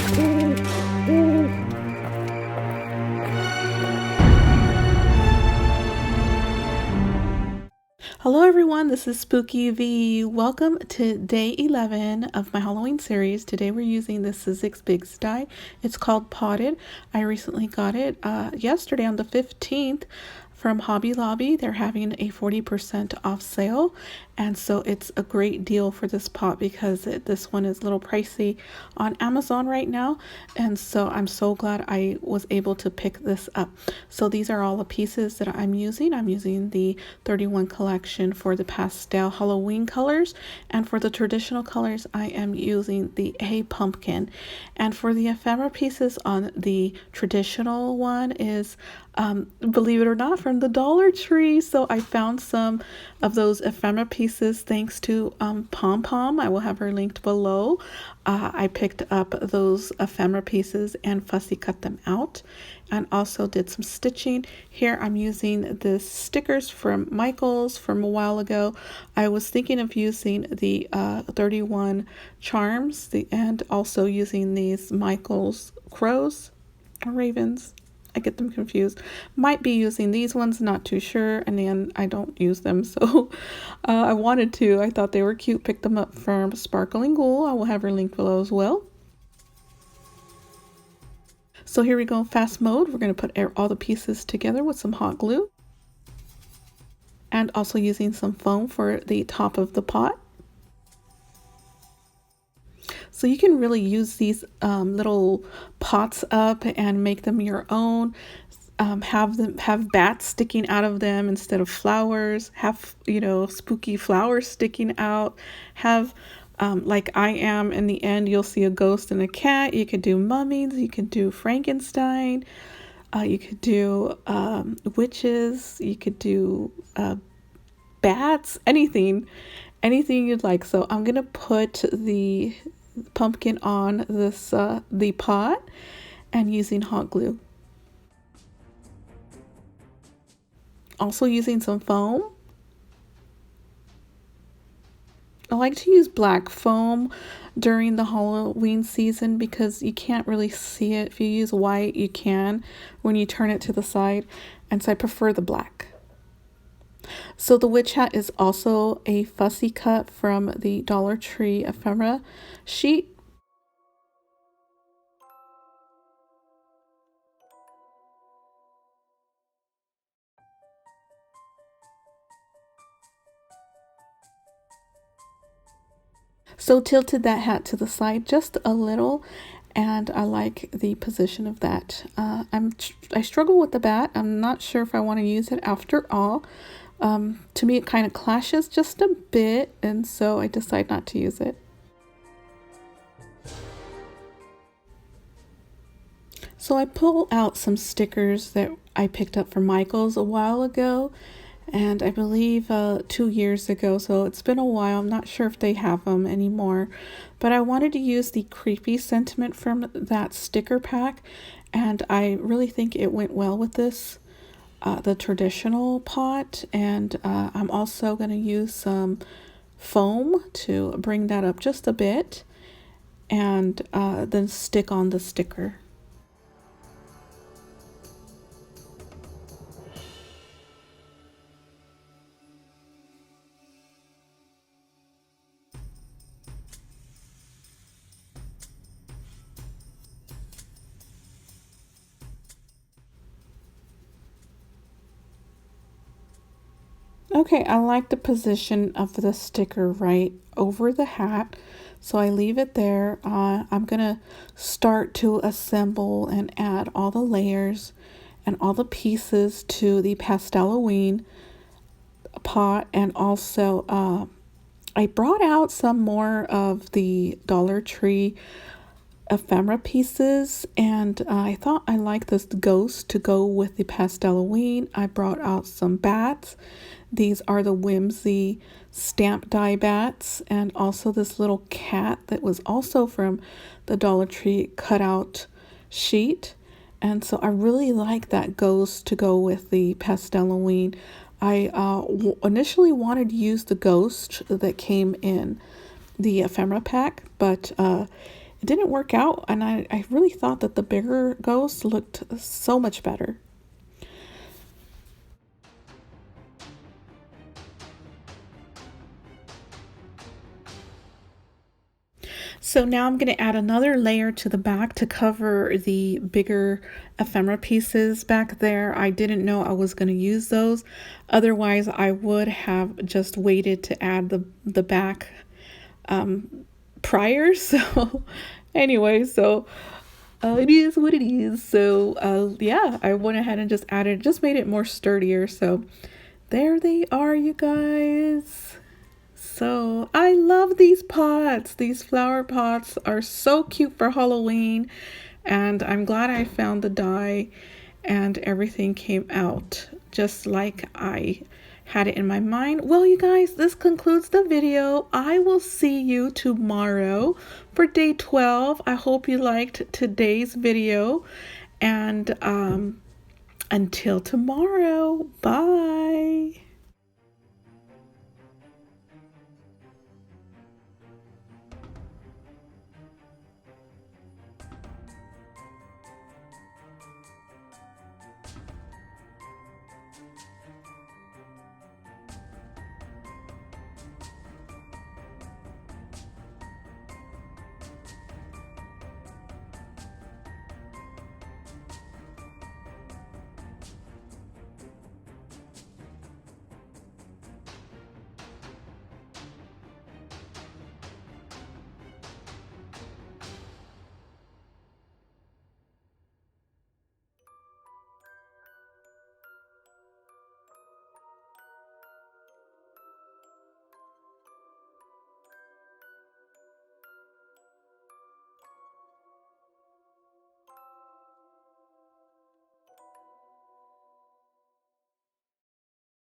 Hello everyone, this is Spooky V. Welcome to day 11 of my Halloween series. Today we're using the Sizzix Bigs die. It's called Potted. I recently got it yesterday on the 15th from Hobby Lobby. They're having a 40% off sale, and so it's a great deal for this pot because this one is a little pricey on Amazon right now, and so I'm so glad I was able to pick this up. So these are all the pieces that I'm using. I'm using the 31 collection for the pastel Halloween colors, and for the traditional colors I am using the A pumpkin. And for the ephemera pieces on the traditional one is believe it or not, from the Dollar Tree. So I found some of those ephemera pieces thanks to Pom Pom. I will have her linked below. I picked up those ephemera pieces and fussy cut them out, and also did some stitching. Here I'm using the stickers from Michael's from a while ago. I was thinking of using the 31 charms and also using these Michael's crows or ravens. I get them confused. Might be using these ones, not too sure, and then I don't use them, so I wanted to. I thought they were cute. Picked them up from Sparkling Ghoul. I will have her linked below as well. So here we go, fast mode. We're going to put all the pieces together with some hot glue, and also using some foam for the top of the pot. So you can really use these little pots up and make them your own. Have bats sticking out of them instead of flowers. Have spooky flowers sticking out. Have like I am in the end, you'll see a ghost and a cat. You could do mummies. You could do Frankenstein. You could do witches. You could do bats. Anything you'd like. So I'm gonna put the pumpkin on this the pot and using hot glue. Also using some foam. I like to use black foam during the Halloween season because you can't really see it. If you use white, you can when you turn it to the side, and so I prefer the black. So the witch hat is also a fussy cut from the Dollar Tree ephemera sheet. So tilted that hat to the side just a little, and I like the position of that. I struggle with the bat. I'm not sure if I want to use it after all. To me, it kind of clashes just a bit, and so I decide not to use it. So I pull out some stickers that I picked up from Michael's a while ago, and I believe 2 years ago, so it's been a while. I'm not sure if they have them anymore, but I wanted to use the creepy sentiment from that sticker pack, and I really think it went well with this, the traditional pot. And I'm also going to use some foam to bring that up just a bit, and then stick on the sticker. Okay, I like the position of the sticker right over the hat, so I leave it there. I'm gonna start to assemble and add all the layers and all the pieces to the Pasteloween pot, and also I brought out some more of the Dollar Tree ephemera pieces, and I thought I liked this ghost to go with the Pasteloween. I brought out some bats. These are the Whimsy stamp die bats, and also this little cat that was also from the Dollar Tree cutout sheet. And so I really like that ghost to go with the Pasteloween. I initially wanted to use the ghost that came in the ephemera pack, but it didn't work out, and I really thought that the bigger ghost looked so much better. So now I'm going to add another layer to the back to cover the bigger ephemera pieces back there. I didn't know I was going to use those. Otherwise, I would have just waited to add the back prior. So anyway, so it is what it is. So yeah, I went ahead and just added, just made it more sturdier. So there they are, you guys. So I love these pots. These flower pots are so cute for Halloween, and I'm glad I found the die and everything came out just like I had it in my mind. Well, you guys, this concludes the video. I will see you tomorrow for day 12. I hope you liked today's video, and until tomorrow, bye.